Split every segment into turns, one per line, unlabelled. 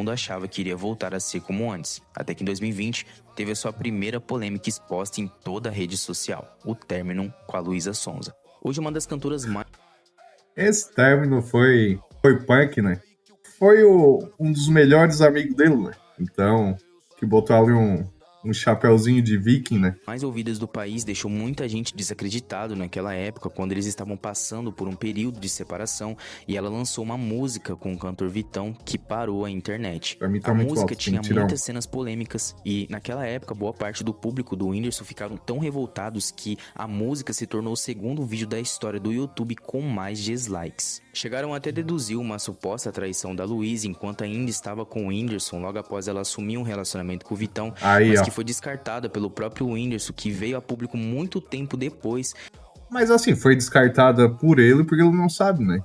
mundo achava que iria voltar a ser como antes. Até que em 2020, teve a sua primeira polêmica exposta em toda a rede social, o término com a Luísa Sonza. Hoje uma das cantoras mais...
Esse término foi punk, né? Foi um dos melhores amigos dele, né? Então, que botou ali um chapeuzinho de viking, né?
mais ouvidas do país deixou muita gente desacreditado naquela época, quando eles estavam passando por um período de separação, e ela lançou uma música com o cantor Vitão que parou a internet.
Pra mim tá
A
muito
música
alto, tem
tinha
que tirar
muitas cenas polêmicas e naquela época boa parte do público do Whindersson ficaram tão revoltados que a música se tornou o segundo vídeo da história do YouTube com mais dislikes. Chegaram até a deduzir uma suposta traição da Luísa enquanto ainda estava com o Whindersson logo após ela assumir um relacionamento com o Vitão,
Aí,
mas
ó.
que foi descartada pelo próprio Whindersson, que veio a público muito tempo depois.
Mas assim, foi descartada por ele porque ele não sabe, né?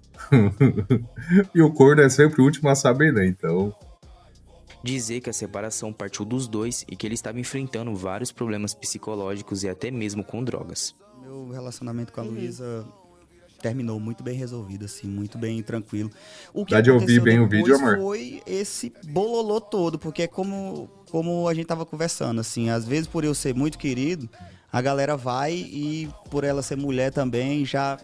E o corno é sempre o último a saber, né? Então,
Dizer que a separação partiu dos dois e que ele estava enfrentando vários problemas psicológicos e até mesmo com drogas.
Meu relacionamento com a Luísa terminou muito bem resolvido, assim, muito bem tranquilo. O que
dá de ouvir
aconteceu
bem o
depois
vídeo, amor?
foi esse bololô todo, porque é como a gente tava conversando, assim, às vezes por eu ser muito querido, a galera vai e por ela ser mulher também já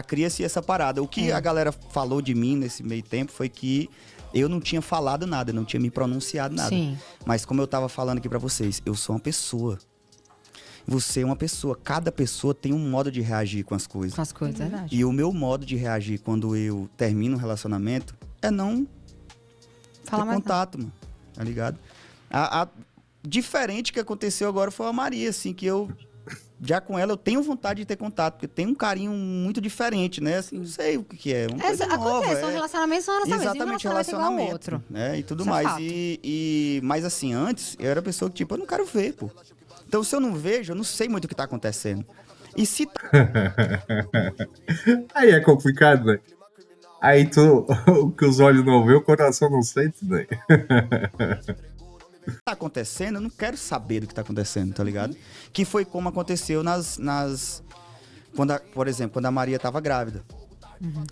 cria-se essa parada. O que a galera falou de mim nesse meio tempo foi que eu não tinha falado nada, não tinha me pronunciado nada.
Sim.
Mas como eu tava falando aqui pra vocês, eu sou uma pessoa. Você é uma pessoa. Cada pessoa tem um modo de reagir com as coisas.
Com as coisas, verdade.
E o meu modo de reagir quando eu termino um relacionamento é não
Fala
ter
mais
contato, mano. Tá ligado? A diferente que aconteceu agora foi a Maria, assim, que eu... Já com ela eu tenho vontade de ter contato, porque tem um carinho muito diferente, né? Assim, não sei o que é. Uma coisa nova,
Acontece, um relacionamento são relacionamentos.
Exatamente,
Nenhum relacionamento é igual ao outro.
né? E tudo
Isso é
mais.
fato.
Mas assim, antes, eu era a pessoa que, tipo, eu não quero ver, pô. Então, se eu não vejo, eu não sei muito o que tá acontecendo. E se
Aí é complicado, né? Aí tu, o que os olhos não vê, o coração não sente, né?
tá acontecendo, eu não quero saber do que tá acontecendo, tá ligado? Que foi como aconteceu por exemplo, quando a Maria tava grávida.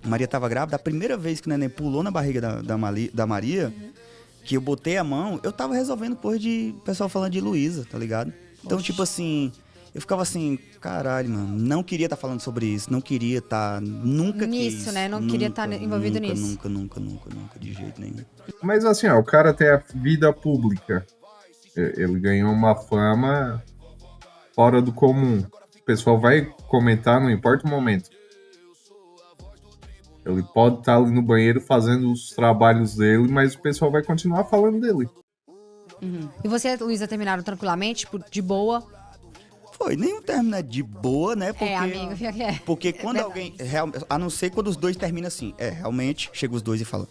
A Maria tava grávida, a primeira vez que o neném pulou na barriga da Maria, que eu botei a mão, eu tava resolvendo coisa de pessoal falando de Luísa, tá ligado? Então, tipo assim, eu ficava assim, caralho, mano, não queria estar falando sobre isso, não queria estar, nunca
Nisso,
quis.
né? Não queria estar envolvido nisso.
Nunca, de jeito nenhum.
Mas assim, ó, o cara tem a vida pública. Ele ganhou uma fama fora do comum. O pessoal vai comentar, não importa o momento. Ele pode estar ali no banheiro fazendo os trabalhos dele, mas o pessoal vai continuar falando dele.
E você e a Luísa terminaram tranquilamente, tipo, de boa?
Foi, nenhum término é de boa, né? Porque,
amigo.
porque quando
Verdade.
alguém. A não ser quando os dois terminam assim. Realmente, chega os dois e fala.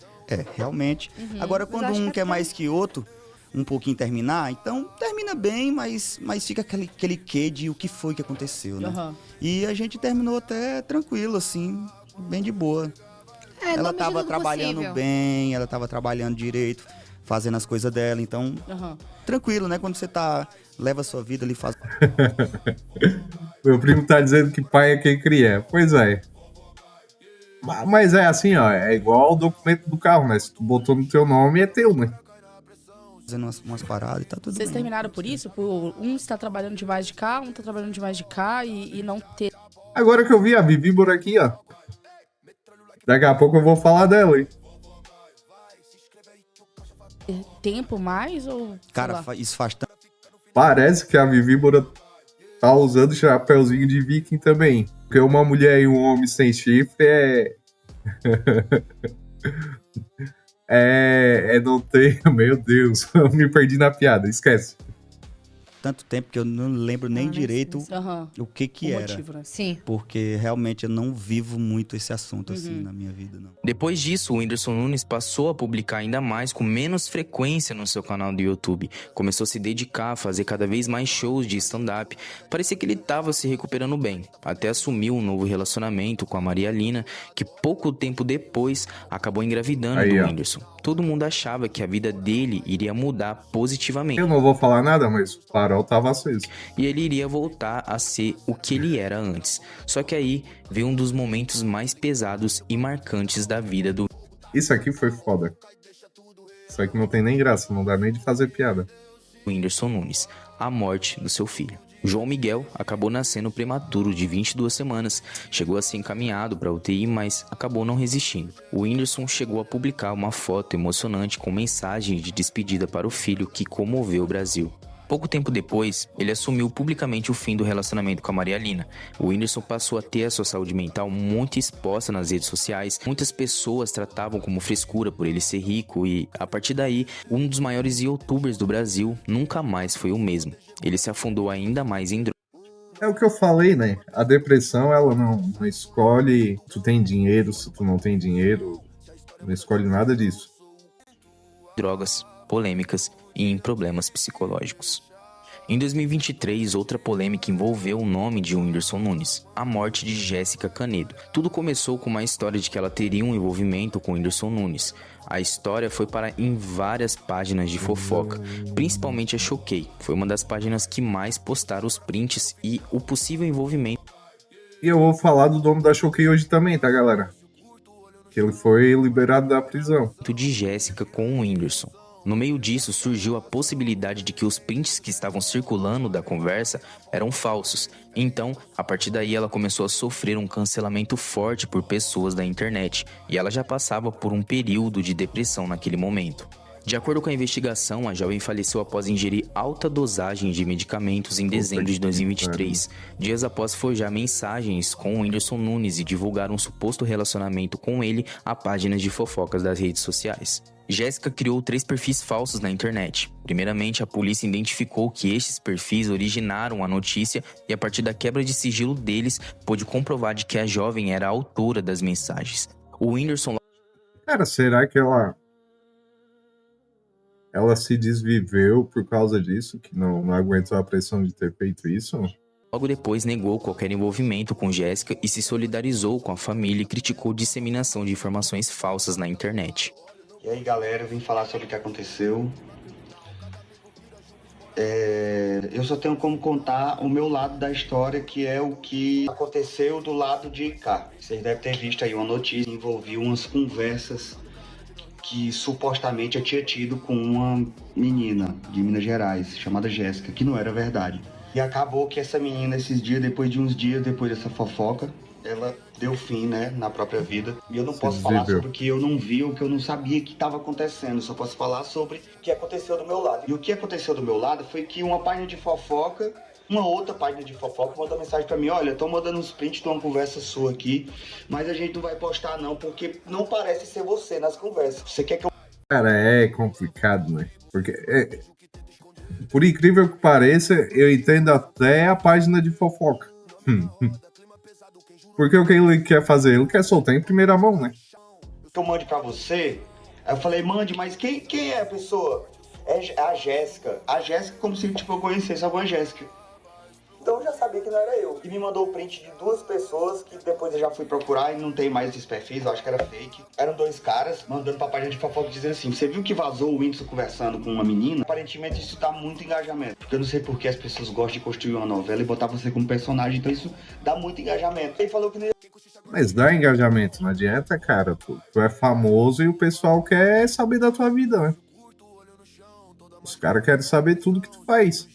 Realmente. Agora,
Mas
quando
acho
um
que
quer mais que outro, um pouquinho terminar, então termina bem, mas fica aquele quê de o que foi que aconteceu, né?
Uhum.
E a gente terminou até tranquilo, assim, bem de boa. Ela
na
tava
medida do
trabalhando
possível.
bem, ela tava trabalhando direito, fazendo as coisas dela, então, tranquilo, né? Quando você leva a sua vida ali, faz...
Meu primo tá dizendo que pai é quem cria. Pois é. Mas é assim, ó, é igual o documento do carro, né? Se tu botou no teu nome, é teu, né?
Fazendo umas paradas e tá tudo
Vocês
bem.
terminaram por isso? Por um estar trabalhando demais de cá, um tá trabalhando demais de cá e não ter
Agora que eu vi a Vivi por aqui, ó. Daqui a pouco eu vou falar dela, hein?
tempo mais ou... sei
Cara,
lá?
isso faz tanto.
Parece que a Vivíbora tá usando chapéuzinho de viking também. Porque uma mulher e um homem sem chifre não tem... Meu Deus, eu me perdi na piada, esquece.
Tanto tempo que eu não lembro nem direito
Aham.
o que
O
era.
motivo, né?
Sim.
Porque realmente eu não vivo muito esse assunto assim na minha vida, não.
Depois disso, o Whindersson Nunes passou a publicar ainda mais com menos frequência no seu canal do YouTube. Começou a se dedicar a fazer cada vez mais shows de stand-up. Parecia que ele estava se recuperando bem. Até assumiu um novo relacionamento com a Maria Lina, que pouco tempo depois acabou engravidando
Aí,
do
ó.
Whindersson. Todo mundo achava que a vida dele iria mudar positivamente.
Eu não vou falar nada, mas o farol tava aceso.
E ele iria voltar a ser o que ele era antes. Só que aí veio um dos momentos mais pesados e marcantes da vida do...
Isso aqui foi foda. Só que não tem nem graça, não dá nem de fazer piada.
Whindersson Nunes, a morte do seu filho. João Miguel acabou nascendo prematuro de 22 semanas, chegou a ser encaminhado para UTI, mas acabou não resistindo. O Whindersson chegou a publicar uma foto emocionante com mensagem de despedida para o filho que comoveu o Brasil. Pouco tempo depois, ele assumiu publicamente o fim do relacionamento com a Maria Lina. O Whindersson passou a ter a sua saúde mental muito exposta nas redes sociais. Muitas pessoas tratavam como frescura por ele ser rico e, a partir daí, um dos maiores youtubers do Brasil nunca mais foi o mesmo. Ele se afundou ainda mais em
É o que eu falei, né? A depressão, ela não escolhe se tu tem dinheiro, se tu não tem dinheiro. Não escolhe nada disso.
drogas, polêmicas e em problemas psicológicos. Em 2023, outra polêmica envolveu o nome de Whindersson Nunes, a morte de Jéssica Canedo. Tudo começou com uma história de que ela teria um envolvimento com Whindersson Nunes. A história foi para em várias páginas de fofoca, principalmente a Choquei. Foi uma das páginas que mais postaram os prints e o possível envolvimento
E eu vou falar do dono da Choquei hoje também, tá, galera? Que ele foi liberado da prisão.
de Jéssica com o Whindersson. No meio disso, surgiu a possibilidade de que os prints que estavam circulando da conversa eram falsos. Então, a partir daí, ela começou a sofrer um cancelamento forte por pessoas da internet. E ela já passava por um período de depressão naquele momento. De acordo com a investigação, a jovem faleceu após ingerir alta dosagem de medicamentos em dezembro de 2023, dias após forjar mensagens com o Whindersson Nunes e divulgar um suposto relacionamento com ele a páginas de fofocas das redes sociais. Jéssica criou 3 perfis falsos na internet. Primeiramente, a polícia identificou que estes perfis originaram a notícia e, a partir da quebra de sigilo deles, pôde comprovar de que a jovem era a autora das mensagens. O Whindersson
Cara, será que ela se desviveu por causa disso? Que não aguentou a pressão de ter feito isso?
logo depois negou qualquer envolvimento com Jéssica e se solidarizou com a família e criticou disseminação de informações falsas na internet.
E aí, galera, eu vim falar sobre o que aconteceu. Eu só tenho como contar o meu lado da história, que é o que aconteceu do lado de cá. Vocês devem ter visto aí uma notícia que envolvia umas conversas que supostamente eu tinha tido com uma menina de Minas Gerais, chamada Jéssica, que não era verdade. E acabou que essa menina, esses dias, depois de uns dias, depois dessa fofoca, ela deu fim, né, na própria vida. E eu não posso falar sobre o que eu não vi, o que eu não sabia que estava acontecendo. Eu só posso falar sobre o que aconteceu do meu lado. E o que aconteceu do meu lado foi que uma página de fofoca, uma outra página de fofoca mandou mensagem pra mim: olha, tô mandando uns prints de uma conversa sua aqui, mas a gente não vai postar não, porque não parece ser você nas conversas. Você quer que eu...
Cara, é complicado, né? Porque, por incrível que pareça, eu entendo até a página de fofoca. Porque o que ele quer fazer? Ele quer soltar em primeira mão, né?
que eu mande pra você? Aí eu falei: mande, mas quem é a pessoa? É a Jéssica. A Jéssica, como se tipo, eu conhecesse alguma Jéssica. Então eu já sabia que não era eu. E me mandou o print de 2 pessoas que depois eu já fui procurar e não tem mais esses perfis, eu acho que era fake. Eram 2 caras mandando pra página de fofoca dizendo assim: você viu que vazou o Whindersson conversando com uma menina? Aparentemente isso dá muito engajamento. Porque eu não sei por que as pessoas gostam de construir uma novela e botar você como personagem, então isso dá muito engajamento. Ele falou que não ia...
Mas dá engajamento, não adianta, cara. Tu é famoso e o pessoal quer saber da tua vida, né? Os caras querem saber tudo que tu faz.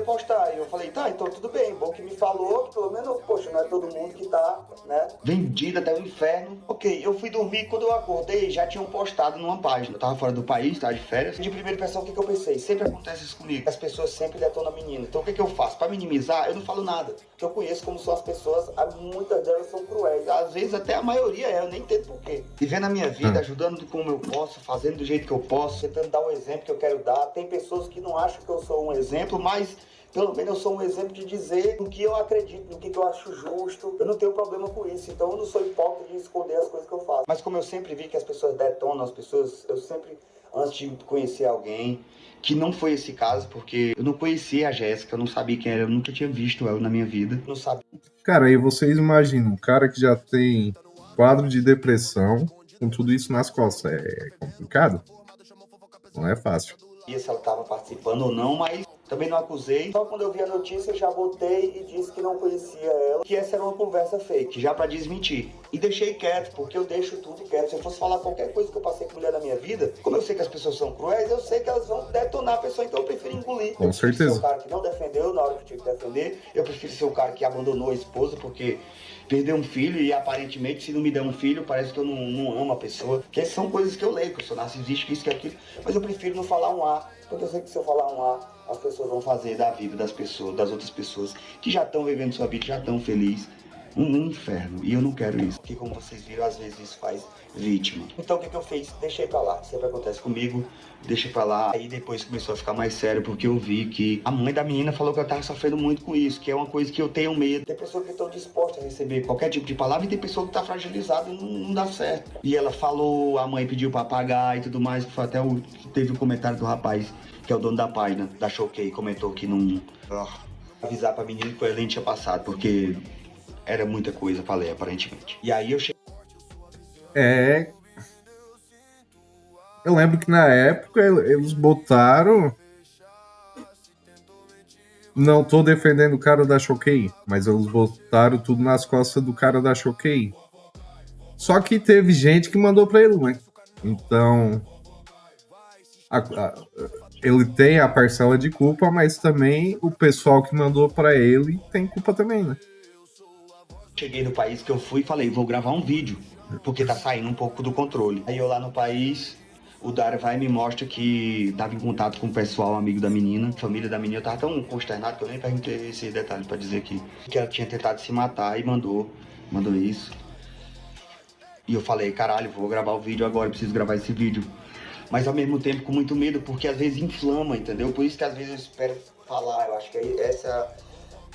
postar. E eu falei: tá, então tudo bem, bom que me falou, que pelo menos, poxa, não é todo mundo que tá, né, vendido até o inferno. Ok, eu fui dormir, quando eu acordei, já tinham postado numa página. Eu tava fora do país, tava de férias. De primeira impressão, o que eu pensei? Sempre acontece isso comigo. As pessoas sempre detonam a menina. Então o que eu faço? Pra minimizar, eu não falo nada. Porque eu conheço como são as pessoas, muitas delas são cruéis. Às vezes até a maioria eu nem entendo por quê. Vivendo a minha vida, ajudando como eu posso, fazendo do jeito que eu posso, tentando dar o exemplo que eu quero dar. Tem pessoas que não acham que eu sou um exemplo, mas pelo menos eu sou um exemplo de dizer no que eu acredito, no que eu acho justo. Eu não tenho problema com isso, então eu não sou hipócrita de esconder as coisas que eu faço. Mas como eu sempre vi que as pessoas detonam as pessoas, eu sempre, antes de conhecer alguém, que não foi esse caso, porque eu não conhecia a Jéssica, eu não sabia quem era, eu nunca tinha visto ela na minha vida. Não sabia.
Cara, aí vocês imaginam, um cara que já tem quadro de depressão, com tudo isso nas costas, é complicado? Não é fácil.
Se ela estava participando ou não, mas Também não acusei. Só quando eu vi a notícia eu já botei e disse que não conhecia ela, que essa era uma conversa fake, já pra desmentir. E deixei quieto, porque eu deixo tudo quieto. Se eu fosse falar qualquer coisa que eu passei com mulher na minha vida, como eu sei que as pessoas são cruéis, eu sei que elas vão detonar a pessoa, então eu prefiro engolir.
Com
eu prefiro
certeza.
ser o cara que não defendeu na hora que eu tinha que defender. Eu prefiro ser o cara que abandonou a esposa porque perdeu um filho e aparentemente se não me der um filho parece que eu não amo a pessoa. Porque são coisas que eu leio, que eu sou narcisista, que isso, que aquilo. Mas eu prefiro não falar um A, porque eu sei que se eu falar um A, as pessoas vão fazer da vida das pessoas, das outras pessoas que já estão vivendo sua vida, já estão felizes, um inferno. E eu não quero isso. Porque como vocês viram, às vezes isso faz vítima. Então o que eu fiz? Deixei pra lá. Sempre acontece comigo, deixei pra lá. Aí depois começou a ficar mais sério, porque eu vi que a mãe da menina falou que eu tava sofrendo muito com isso, que é uma coisa que eu tenho medo. Tem pessoas que estão dispostas a receber qualquer tipo de palavra e tem pessoa que tá fragilizada e não dá certo. E ela falou, a mãe pediu pra pagar e tudo mais, que foi até teve um comentário do rapaz, que é o dono da página, da Choquei, comentou que não... avisar pra menina que o Elen tinha passado, porque era muita coisa pra ler, aparentemente. E aí eu cheguei...
Eu lembro que na época eles botaram... Não tô defendendo o cara da Choquei, mas eles botaram tudo nas costas do cara da Choquei. Só que teve gente que mandou pra ele, né? Então... ele tem a parcela de culpa, mas também o pessoal que mandou pra ele tem culpa também, né?
Cheguei no país que eu fui e falei, vou gravar um vídeo, porque tá saindo um pouco do controle. Aí eu lá no país, o Dário vai e me mostra que tava em contato com o pessoal, amigo da menina, família da menina. Eu tava tão consternado que eu nem perguntei esse detalhe pra dizer que ela tinha tentado se matar e mandou isso. E eu falei, caralho, vou gravar o vídeo agora, preciso gravar esse vídeo. Mas ao mesmo tempo com muito medo, porque às vezes inflama, entendeu? Por isso que às vezes eu espero falar, eu acho que essa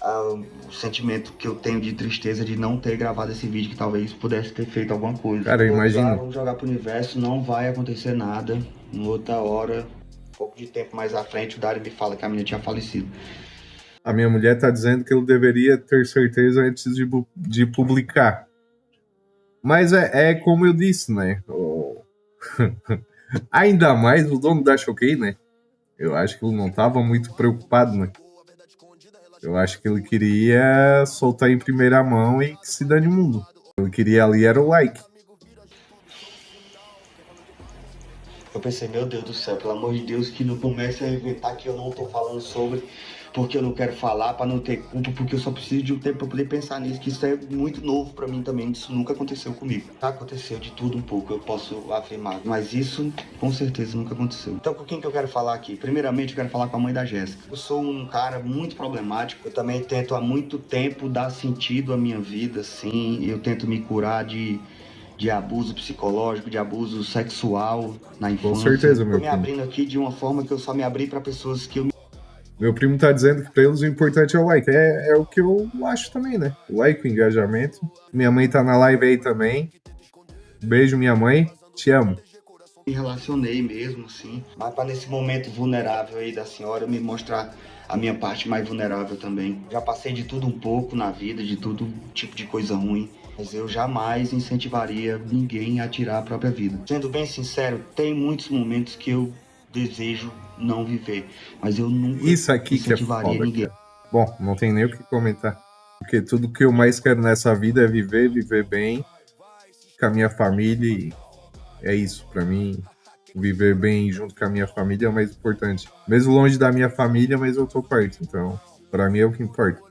o sentimento que eu tenho de tristeza de não ter gravado esse vídeo, que talvez pudesse ter feito alguma coisa.
Cara, eu imagino.
Vamos jogar pro universo, não vai acontecer nada. Em outra hora, um pouco de tempo mais à frente, o Dário me fala que a menina tinha falecido.
A minha mulher tá dizendo que ele deveria ter certeza antes de publicar. Mas é como eu disse, né? Ainda mais o dono da Choquei, né? Eu acho que ele não tava muito preocupado, né? Eu acho que ele queria soltar em primeira mão e que se dane o mundo. Ele queria ali era o like.
Eu pensei, meu Deus do céu, pelo amor de Deus, que não comece a inventar que eu não tô falando sobre, porque eu não quero falar, pra não ter culpa, porque eu só preciso de um tempo pra poder pensar nisso, que isso é muito novo pra mim também, isso nunca aconteceu comigo. Já aconteceu de tudo um pouco, eu posso afirmar, mas isso com certeza nunca aconteceu. Então com quem que eu quero falar aqui? Primeiramente eu quero falar com a mãe da Jéssica. Eu sou um cara muito problemático, eu também tento há muito tempo dar sentido à minha vida, assim, eu tento me curar de abuso psicológico, de abuso sexual na infância.
Com certeza, meu
Tô me
primo.
abrindo aqui de uma forma que eu só me abri pra pessoas que eu...
Meu primo tá dizendo que pra eles o importante é o like. É o que eu acho também, né? O like, o engajamento. Minha mãe tá na live aí também. Beijo, minha mãe. Te amo.
me relacionei mesmo, assim. Mas para nesse momento vulnerável aí da senhora, me mostrar a minha parte mais vulnerável também. Já passei de tudo um pouco na vida, de todo tipo de coisa ruim. Mas eu jamais incentivaria ninguém a tirar a própria vida. Sendo bem sincero, tem muitos momentos que eu desejo não viver. Mas eu nunca
Isso aqui que é
incentivaria
foda,
ninguém.
cara. Bom, não tem nem o que comentar. Porque tudo que eu mais quero nessa vida é viver bem com a minha família e é isso, pra mim. Viver bem junto com a minha família é o mais importante. Mesmo longe da minha família, mas eu tô perto. Então, pra mim é o que importa.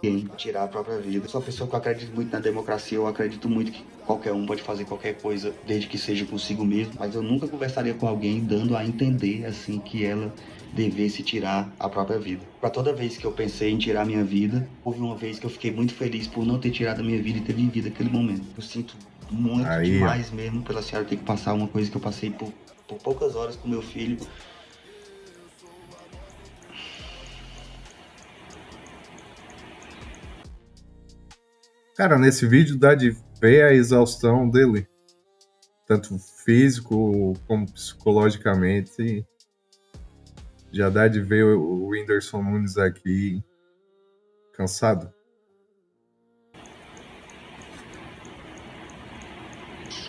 Ninguém tirar a própria vida. Eu sou uma pessoa que eu acredito muito na democracia, eu acredito muito que qualquer um pode fazer qualquer coisa, desde que seja consigo mesmo. Mas eu nunca conversaria com alguém dando a entender, assim, que ela devesse tirar a própria vida. Pra toda vez que eu pensei em tirar a minha vida, houve uma vez que eu fiquei muito feliz por não ter tirado a minha vida e ter vivido aquele momento. Eu sinto muito
Aí,
demais mesmo pela senhora ter que passar uma coisa que eu passei por poucas horas com meu filho.
Cara, nesse vídeo dá de ver a exaustão dele. Tanto físico como psicologicamente. Já dá de ver o Whindersson Nunes aqui cansado.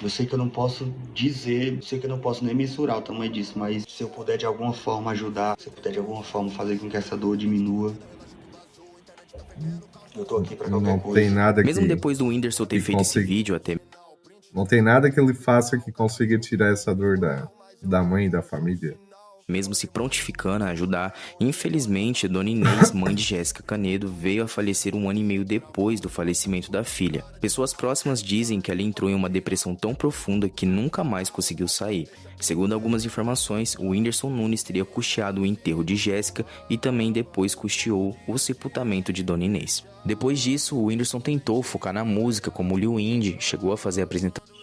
Eu sei que eu não posso dizer, eu sei que eu não posso nem mensurar o tamanho disso, mas se eu puder de alguma forma ajudar, se eu puder de alguma forma fazer com que essa dor diminua, eu tô aqui pra qualquer
Não
coisa.
tem nada
Mesmo
que,
depois do Whindersson ter
que
feito esse
consiga.
vídeo, até
Não tem nada que ele faça que consiga tirar essa dor da mãe e da família.
mesmo se prontificando a ajudar, infelizmente, Dona Inês, mãe de Jéssica Canedo, veio a falecer 1 ano e meio depois do falecimento da filha. Pessoas próximas dizem que ela entrou em uma depressão tão profunda que nunca mais conseguiu sair. Segundo algumas informações, o Whindersson Nunes teria custeado o enterro de Jéssica e também depois custeou o sepultamento de Dona Inês. Depois disso, o Whindersson tentou focar na música como o Lil Indy, chegou a fazer apresentações.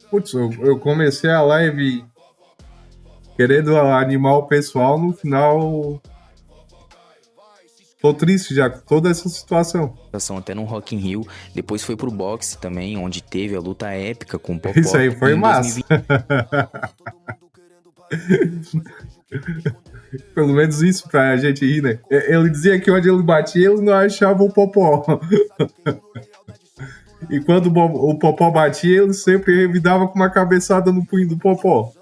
Putz, eu comecei a live querendo animar o pessoal, no final tô triste já com toda essa situação.
Até no Rock in Rio, depois foi pro boxe também, onde teve a luta épica com o Popó.
Isso aí foi
e em
massa.
2020,
Pelo menos isso pra gente rir, né? Ele dizia que onde ele batia, ele não achava o Popó. E quando o Popó batia, ele sempre revidava com uma cabeçada no punho do Popó.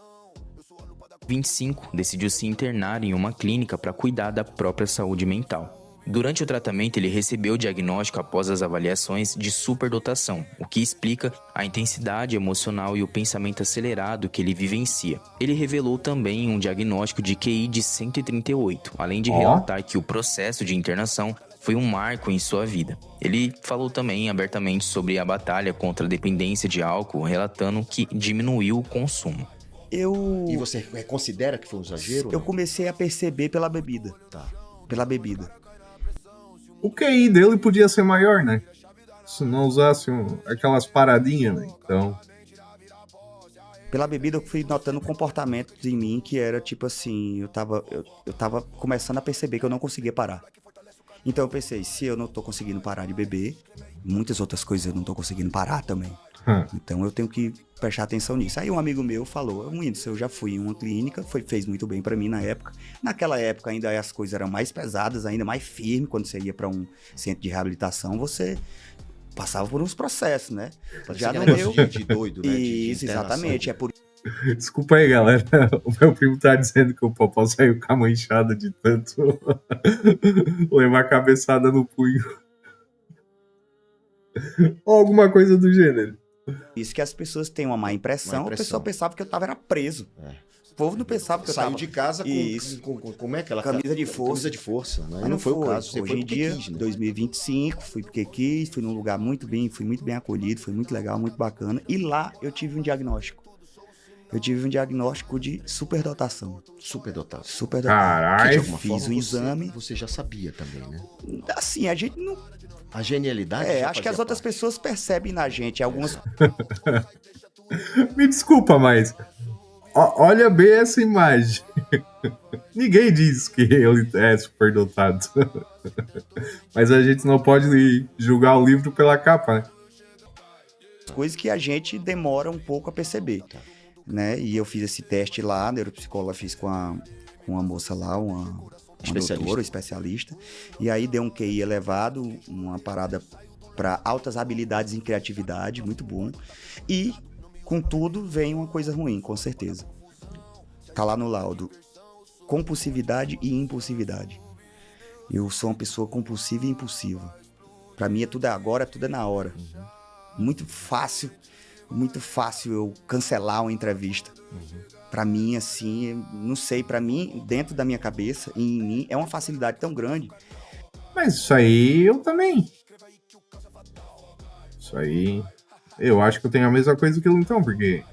25, decidiu se internar em uma clínica para cuidar da própria saúde mental. Durante o tratamento, ele recebeu o diagnóstico após as avaliações de superdotação, o que explica a intensidade emocional e o pensamento acelerado que ele vivencia. Ele revelou também um diagnóstico de QI de 138, além de relatar que o processo de internação foi um marco em sua vida. Ele falou também abertamente sobre a batalha contra a dependência de álcool, relatando que diminuiu o consumo.
E você considera que foi um exagero?
Eu comecei a perceber pela bebida.
Tá.
Pela bebida.
O QI dele podia ser maior, né? Se não usasse aquelas paradinhas, né? Então,
Pela bebida eu fui notando comportamentos em mim que era tipo assim, eu tava começando a perceber que eu não conseguia parar. Então eu pensei, se eu não tô conseguindo parar de beber, muitas outras coisas eu não tô conseguindo parar também. Então eu tenho que prestar atenção nisso. Aí um amigo meu falou, Whindersson, eu já fui em uma clínica, fez muito bem pra mim na época. Naquela época ainda as coisas eram mais pesadas, ainda mais firmes. Quando você ia pra um centro de reabilitação, você passava por uns processos, né?
Já no meu de doido, né?
Isso, exatamente. É por
desculpa aí, galera. O meu primo tá dizendo que o Popó saiu com a mão inchada de tanto levar a cabeçada no punho. Ou alguma coisa do gênero.
isso que as pessoas têm uma má impressão. O pessoal pensava que eu tava era preso. O povo não pensava que eu
Saiu
tava...
de casa
Isso.
com como é que ela
Camisa de força.
Camisa de força, né?
Mas
Não foi o caso. Você
Hoje
foi
em
porque
dia,
quis, né?
2025, fui porque quis, fui num lugar muito bem, fui muito bem acolhido, foi muito legal, muito bacana. E lá eu tive um diagnóstico. Eu tive um diagnóstico de superdotação.
Superdotado.
Superdotação.
Caralho.
De alguma
Fiz
forma,
o exame.
Você já sabia também, né?
Assim, a gente não...
A genialidade já
acho que as
fazia
outras
parte.
pessoas percebem na gente algumas...
Me desculpa, mas olha bem essa imagem. Ninguém diz que ele é superdotado. Mas a gente não pode julgar o livro pela capa, né?
coisas que a gente demora um pouco a perceber, né? E eu fiz esse teste lá, a neuropsicóloga fiz com uma moça lá, uma doutora, especialista, e aí deu um QI elevado, uma parada para altas habilidades em criatividade, muito bom, e com tudo vem uma coisa ruim, com certeza. Tá lá no laudo, compulsividade e impulsividade. Eu sou uma pessoa compulsiva e impulsiva. Pra mim é tudo agora, tudo é na hora. Muito fácil eu cancelar uma entrevista. Pra mim, assim, não sei, pra mim, dentro da minha cabeça e em mim, é uma facilidade tão grande.
Mas isso aí eu também. Isso aí. Eu acho que eu tenho a mesma coisa que ele então, porque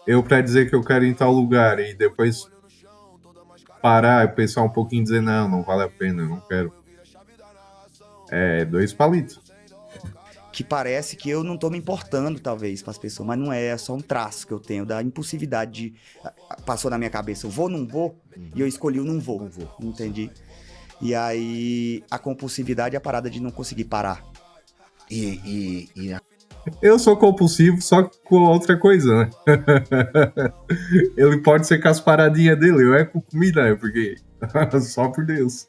eu pra dizer que eu quero ir em tal lugar e depois parar e pensar um pouquinho e dizer não vale a pena, eu não quero. É 2 palitos.
Que parece que eu não tô me importando, talvez, com as pessoas, mas não é só um traço que eu tenho da impulsividade de... Passou na minha cabeça, eu vou, não vou, e eu escolhi o não vou, entendi? E aí, a compulsividade é a parada de não conseguir parar.
Eu sou compulsivo, só com outra coisa, né? Ele pode ser com as paradinhas dele, eu é com comida, né? Porque só por Deus.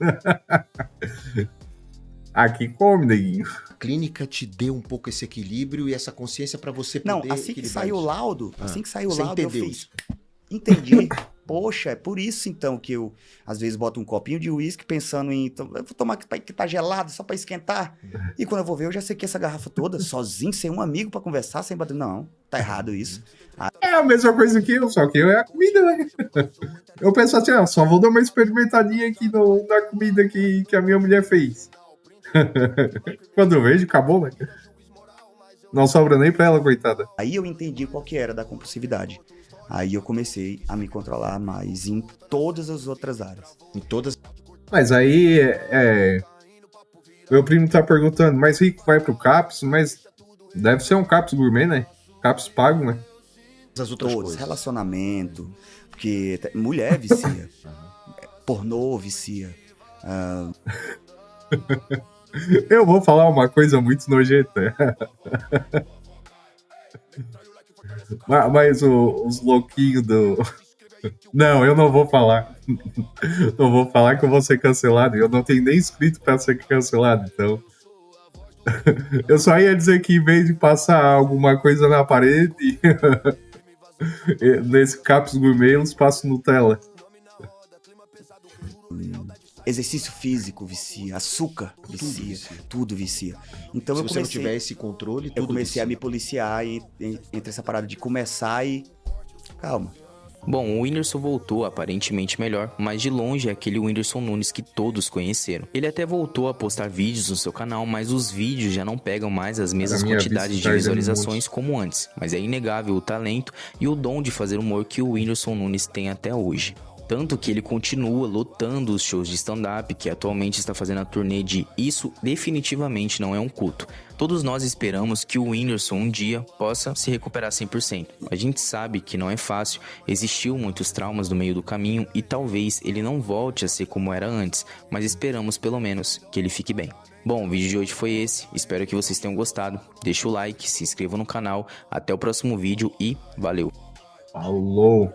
Aqui come, neguinho.
A clínica te deu um pouco esse equilíbrio e essa consciência pra você
Não,
poder
assim que
equilibrar
saiu o
isso.
laudo,
Ah,
assim que saiu o
você
laudo, eu
entendeu
fiz.
isso?
Entendi. Poxa, é por isso então que eu às vezes boto um copinho de uísque pensando em. Eu vou tomar que tá gelado só pra esquentar. E quando eu vou ver, eu já sequei essa garrafa toda, sozinho, sem um amigo pra conversar, sem bater. Não, tá errado isso.
É a mesma coisa que eu, só que eu é a comida, né? Eu penso assim, só vou dar uma experimentadinha aqui na comida que a minha mulher fez. Quando eu vejo, acabou, né? Não sobra nem pra ela, coitada.
Aí eu entendi qual que era da compulsividade. Aí eu comecei a me controlar mais em todas as outras áreas.
Em todas
Mas aí, meu primo tá perguntando, mas rico vai pro CAPS? Mas deve ser um CAPS gourmet, né? CAPS pago, né?
as outras
Todos,
coisas.
relacionamento, porque mulher vicia, pornô vicia.
Eu vou falar uma coisa muito nojenta. Mas os louquinhos do... Não, eu não vou falar. Não vou falar que eu vou ser cancelado. Eu não tenho nem inscrito pra ser cancelado, então... Eu só ia dizer que em vez de passar alguma coisa na parede, nesse Caps Gourmet eles passam Nutella.
Exercício físico vicia, açúcar vicia, tudo vicia. Então
Se
eu
você não
comecei,
tiver esse controle, tudo
eu comecei
vicia.
a me policiar entre essa parada de começar e... Calma.
Bom, o Whindersson voltou aparentemente melhor, mas de longe é aquele Whindersson Nunes que todos conheceram. Ele até voltou a postar vídeos no seu canal, mas os vídeos já não pegam mais as mesmas
minha
quantidades
vista
de
tá
visualizações como antes. Mas é inegável o talento e o dom de fazer humor que o Whindersson Nunes tem até hoje. Tanto que ele continua lotando os shows de stand-up, que atualmente está fazendo a turnê de Isso Definitivamente Não É um Culto. Todos nós esperamos que o Whindersson um dia possa se recuperar 100%. A gente sabe que não é fácil, existiu muitos traumas no meio do caminho e talvez ele não volte a ser como era antes, mas esperamos pelo menos que ele fique bem. Bom, o vídeo de hoje foi esse, espero que vocês tenham gostado. Deixa o like, se inscreva no canal, até o próximo vídeo e valeu!
Falou!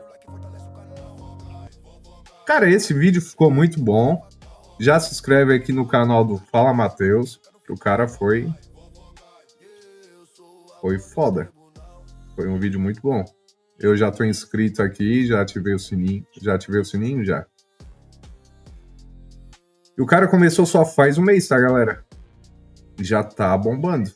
Cara, esse vídeo ficou muito bom. Já se inscreve aqui no canal do Fala Matheus, que o cara foi foda. Foi um vídeo muito bom. Eu já tô inscrito aqui, já ativei o sininho. Já ativei o sininho? Já. E o cara começou só faz um mês, tá, galera? Já tá bombando.